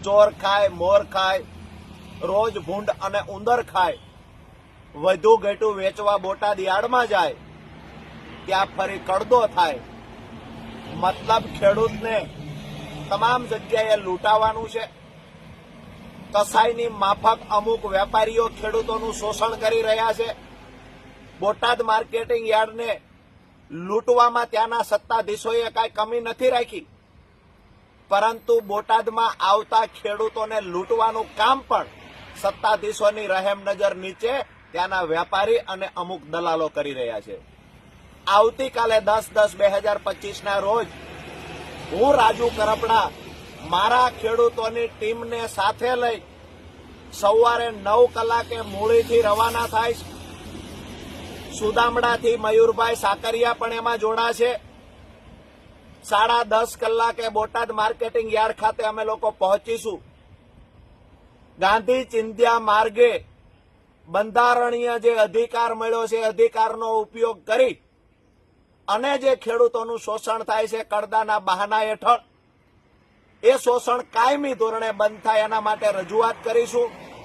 ચોર ખાય, મોર ખાય, રોજ ભૂંડ અને ઉંદર ખાય, વધુ ઘેટું વેચવા બોટાદ યાર્ડમાં જાય, ત્યાં ફરી કડદો થાય. મતલબ ખેડૂતને તમામ જગ્યાએ લૂંટાવાનું છે. કસાઈની માફક અમુક વેપારીઓ ખેડૂતોનું શોષણ કરી રહ્યા છે. બોટાદ માર્કેટિંગ યાર્ડને લૂંટવામાં ત્યાંના સત્તાધીશોએ કાંઈ કમી નથી રાખી, પરંતુ બોટાદમાં આવતા ખેડૂતોને લૂંટવાનું કામ પણ સત્તાધીશોની રહેમ નજર નીચે ત્યાંના વેપારી અને અમુક દલાલો કરી રહ્યા છે. આવતીકાલે 10/10/2025ના રોજ હું રાજુ કરપડા મારા ખેડૂતોની ટીમને સાથે લઈ સવારે 9 કલાકે મૂળીથી રવાના થાય. સુદામડાથી મયુરભાઈ સાકરિયા પણ એમાં જોડાશે. 10:30 કલાકે બોટાદ માર્કેટિંગ યાર્ડ ખાતે અમે લોકો પહોંચીશું. ગાંધી ચિંધ્યા માર્ગે બંધારણીય જે અધિકાર મળ્યો છે, અધિકારનો ઉપયોગ કરી અને જે ખેડૂતોનું શોષણ થાય છે કડદાના બહાના હેઠળ, એ શોષણ કાયમી ધોરણે બંધ થાય એના માટે રજૂઆત કરીશું.